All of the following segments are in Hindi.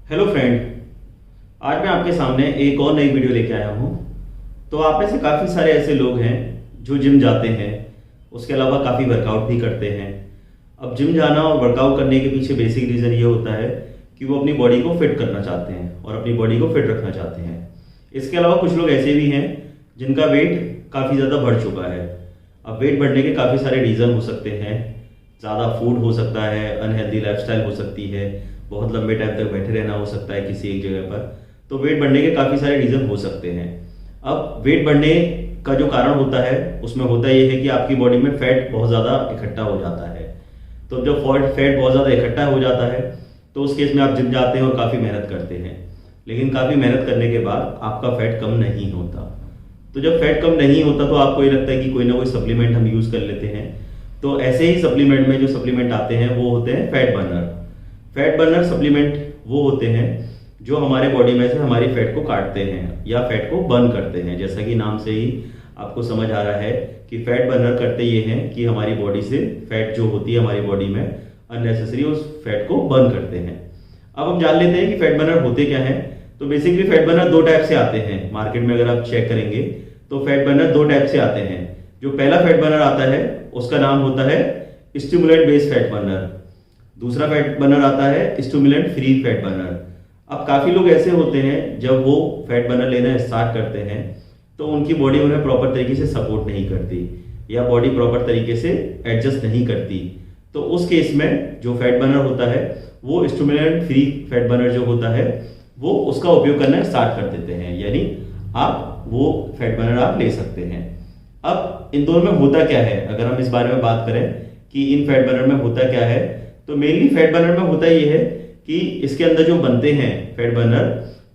Hello friend. आज मैं आपके सामने एक और नई वीडियो लेके आया हूँ। तो आप में से काफ़ी सारे ऐसे लोग हैं जो जिम जाते हैं, उसके अलावा काफ़ी वर्कआउट भी करते हैं। अब जिम जाना और वर्कआउट करने के पीछे बेसिक रीज़न ये होता है कि वो अपनी बॉडी को फिट करना चाहते हैं और अपनी बॉडी को फिट रखना चाहते हैं। इसके अलावा कुछ लोग ऐसे भी हैं जिनका वेट काफ़ी ज़्यादा बढ़ चुका है। अब वेट बढ़ने के काफ़ी सारे रीज़न हो सकते हैं। ज़्यादा फूड हो सकता है, अनहेल्दी लाइफस्टाइल हो सकती है, बहुत लंबे टाइम तक बैठे रहना हो सकता है किसी एक जगह पर। तो वेट बढ़ने के काफ़ी सारे रीज़न हो सकते हैं। अब वेट बढ़ने का जो कारण होता है उसमें होता ये है कि आपकी बॉडी में फैट बहुत ज़्यादा इकट्ठा हो जाता है। तो जब फैट बहुत ज़्यादा इकट्ठा हो जाता है तो उस केस में आप जिम जाते हैं और काफ़ी मेहनत करते हैं, लेकिन काफ़ी मेहनत करने के बाद आपका फैट कम नहीं होता। तो जब फैट कम नहीं होता तो आपको ये लगता है कि कोई ना कोई सप्लीमेंट हम यूज़ कर लेते हैं। तो ऐसे ही सप्लीमेंट में जो सप्लीमेंट आते हैं वो होते हैं fat burner. Fat burner supplement वो होते हैं जो हमारे बॉडी में से हमारी फैट को काटते हैं या फैट को बर्न करते हैं। जैसा कि नाम से ही आपको समझ आ रहा है कि फैट बर्नर करते ये हैं कि हमारी बॉडी से फैट जो होती है हमारी बॉडी में अननेसेसरी उस फैट को बर्न करते हैं। अब हम जान लेते हैं कि फैट बर्नर होते क्या हैं। तो बेसिकली फैट बर्नर दो टाइप से आते हैं मार्केट में। अगर आप चेक करेंगे तो फैट बर्नर दो टाइप से आते हैं। जो पहला फैट बर्नर आता है उसका नाम होता है स्टिमुलेंट बेस्ड फैट बर्नर। दूसरा फैट बर्नर आता है स्टिमुलेंट फ्री फैट बर्नर। अब काफ़ी लोग ऐसे होते हैं जब वो फैट बर्नर लेना स्टार्ट करते हैं तो उनकी बॉडी उन्हें प्रॉपर तरीके से सपोर्ट नहीं करती या बॉडी प्रॉपर तरीके से एडजस्ट नहीं करती। तो उस केस में जो फैट बर्नर होता है वो स्टिमुलेंट फ्री फैट बर्नर जो होता है वो उसका उपयोग करना स्टार्ट कर देते हैं, यानी आप वो फैट बर्नर आप ले सकते हैं। अब इन दोनों में होता क्या है, अगर हम इस बारे में बात करें कि इन फैट बर्नर में होता क्या है, तो मेनली फैट बर्नर में होता ये है कि इसके अंदर जो बनते हैं फैट बर्नर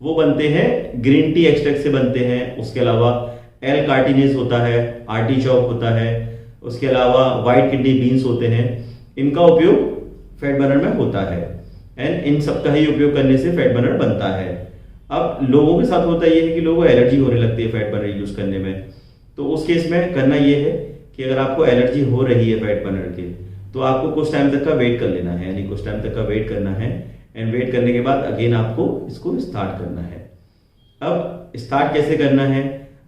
वो बनते हैं ग्रीन टी एक्सट्रैक्ट से बनते हैं। उसके अलावा एल कार्टिनेज होता है, आर्टिचोक होता है, उसके अलावा वाइट किडनी बीन्स होते हैं। इनका उपयोग फैट बर्नर में होता है एंड इन सबका ही उपयोग करने से फैट बर्नर बनता है। अब लोगों के साथ होता यह है कि लोगों को एलर्जी होने लगती है फैट बर्नर यूज करने में। तो उस केस में करना यह है कि अगर आपको एलर्जी हो रही है फैट बर्नर की तो आपको कुछ टाइम तक का वेट कर लेना है, यानी कुछ टाइम तक का वेट करना है एंड वेट करने के बाद अगेन आपको इसको स्टार्ट करना है। अब स्टार्ट कैसे करना है,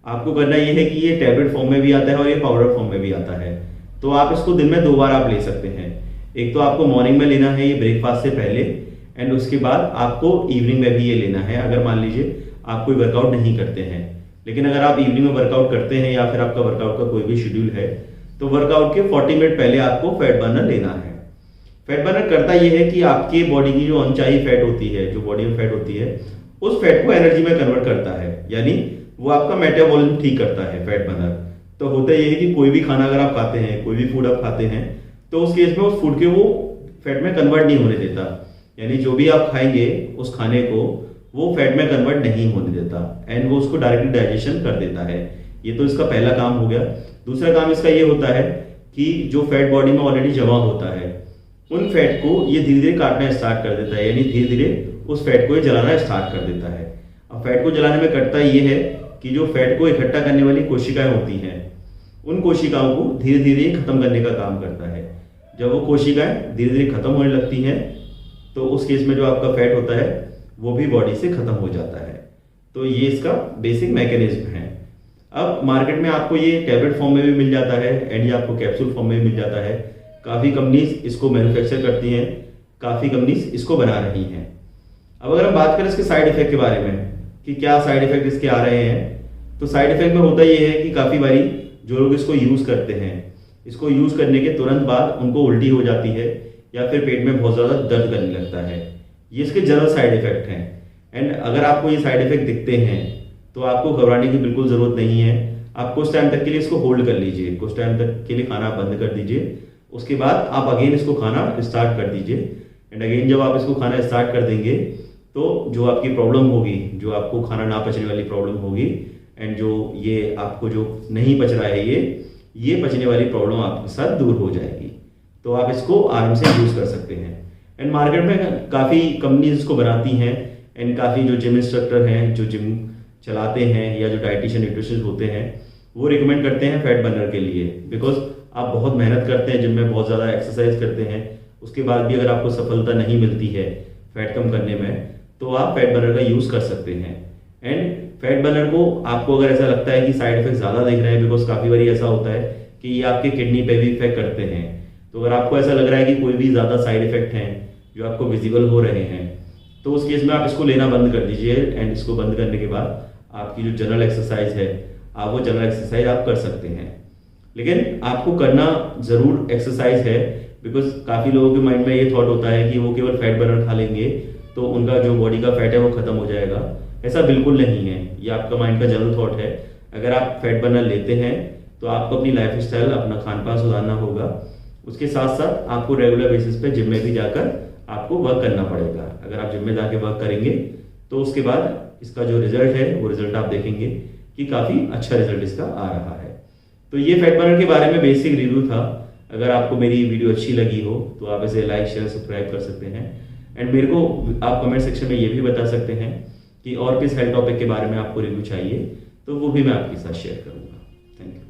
आपको करना यह है कि ये टैबलेट फॉर्म में भी आता है और ये पाउडर फॉर्म में भी आता है। तो आप इसको दिन में 2 बार आप ले सकते हैं। एक तो आपको मॉर्निंग में लेना है ये ब्रेकफास्ट से पहले एंड उसके बाद आपको इवनिंग में भी ये लेना है। अगर मान लीजिए आप कोई वर्कआउट नहीं करते हैं, लेकिन अगर आप इवनिंग में वर्कआउट करते हैं या फिर आपका वर्कआउट का कोई भी शेड्यूल है तो वर्कआउट के 40 मिनट पहले आपको फैट बर्नर लेना है। फैट बर्नर करता यह है कि आपकी बॉडी की जो अनचाही फैट होती है, जो बॉडी में फैट होती है, उस फैट को एनर्जी में कन्वर्ट करता है, यानी वो आपका मेटाबॉलिज्म ठीक करता है फैट बर्नर। तो होता यह है कि कोई भी खाना अगर आप खाते हैं, कोई भी फूड आप खाते हैं तो उस केस में उस फूड के वो फैट में कन्वर्ट नहीं होने देता, यानी जो भी आप खाएंगे उस खाने को वो फैट में कन्वर्ट नहीं होने देता एंड वो उसको डायरेक्टली डाइजेशन कर देता है। ये तो इसका पहला काम हो गया। दूसरा काम इसका ये होता है कि जो फैट बॉडी में ऑलरेडी जमा होता है उन फैट को ये धीरे धीरे काटना स्टार्ट कर देता है, यानी धीरे धीरे उस फैट को ये जलाना स्टार्ट कर देता है। अब फैट को जलाने में करता ये है कि जो फैट को इकट्ठा करने वाली कोशिकाएं होती हैं उन कोशिकाओं को धीरे धीरे खत्म करने का काम करता है। जब वो कोशिकाएं धीरे धीरे खत्म होने लगती हैं तो उस केस में जो आपका फैट होता है वो भी बॉडी से खत्म हो जाता है। तो ये इसका बेसिक मैकेनिज्म है। अब मार्केट में आपको ये टैबलेट फॉर्म में भी मिल जाता है एंड ये आपको कैप्सूल फॉर्म में भी मिल जाता है। काफ़ी कंपनीज इसको मैन्युफैक्चर करती हैं, काफ़ी कंपनीज इसको बना रही हैं। अब अगर हम बात करें इसके साइड इफेक्ट के बारे में कि क्या साइड इफेक्ट इसके आ रहे हैं, तो साइड इफेक्ट में होता ये है कि काफ़ी बारी जो लोग इसको यूज़ करते हैं, इसको यूज़ करने के तुरंत बाद उनको उल्टी हो जाती है या फिर पेट में बहुत ज़्यादा दर्द करने लगता है। ये इसके जनरल साइड इफेक्ट हैं एंड अगर आपको ये साइड इफेक्ट दिखते हैं तो आपको घबराने की बिल्कुल ज़रूरत नहीं है। आप कुछ टाइम तक के लिए इसको होल्ड कर लीजिए, कुछ टाइम तक के लिए खाना बंद कर दीजिए, उसके बाद आप अगेन इसको खाना स्टार्ट कर दीजिए एंड अगेन जब आप इसको खाना स्टार्ट कर देंगे तो जो आपकी प्रॉब्लम होगी, जो आपको खाना ना पचने वाली प्रॉब्लम होगी एंड जो ये आपको जो नहीं पच रहा है ये पचने वाली प्रॉब्लम आपके साथ दूर हो जाएगी। तो आप इसको आराम से यूज़ कर सकते हैं एंड मार्केट में काफ़ी कंपनीज इसको बनाती हैं एंड काफ़ी जो जिम इंस्ट्रक्टर हैं, जो जिम चलाते हैं या जो डाइटिशियन न्यूट्रिशनिस्ट होते हैं वो रिकमेंड करते हैं फैट बर्नर के लिए। बिकॉज आप बहुत मेहनत करते हैं, जिम में बहुत ज़्यादा एक्सरसाइज करते हैं, उसके बाद भी अगर आपको सफलता नहीं मिलती है फैट कम करने में तो आप फैट बर्नर का यूज़ कर सकते हैं। एंड फैट बर्नर को आपको अगर ऐसा लगता है कि साइड इफेक्ट ज़्यादा दिख रहे हैं, बिकॉज काफ़ी बार ऐसा होता है कि ये आपके किडनी पे भी इफेक्ट करते हैं, तो अगर आपको ऐसा लग रहा है कि कोई भी ज़्यादा साइड इफेक्ट हैं जो आपको विजिबल हो रहे हैं, तो उस केस में आप इसको लेना बंद कर दीजिए। एंड इसको बंद करने के बाद आपकी जो जनरल एक्सरसाइज है, आप वो जनरल एक्सरसाइज आप कर सकते हैं। लेकिन आपको करना ज़रूर एक्सरसाइज है, बिकॉज काफ़ी लोगों के माइंड में ये थॉट होता है कि वो केवल फैट बर्नर खा लेंगे तो उनका जो बॉडी का फैट है वो खत्म हो जाएगा। ऐसा बिल्कुल नहीं है, ये आपका माइंड का जनरल थॉट है। अगर आप फैट बर्नर लेते हैं तो आपको अपनी लाइफ स्टाइल, अपना खान पान सुधारना होगा। उसके साथ साथ आपको रेगुलर बेसिस पे जिम में भी जाकर आपको वर्क करना पड़ेगा। अगर आप जिम में जाके वर्क करेंगे तो उसके बाद इसका जो रिजल्ट है वो रिजल्ट आप देखेंगे कि काफ़ी अच्छा रिजल्ट इसका आ रहा है। तो ये फैट बर्नर के बारे में बेसिक रिव्यू था। अगर आपको मेरी वीडियो अच्छी लगी हो तो आप इसे लाइक शेयर सब्सक्राइब कर सकते हैं। एंड मेरे को आप कमेंट सेक्शन में ये भी बता सकते हैं कि और किस हेल्थ टॉपिक के बारे में आपको रिव्यू चाहिए, तो वो भी मैं आपके साथ शेयर करूँगा। Thank you.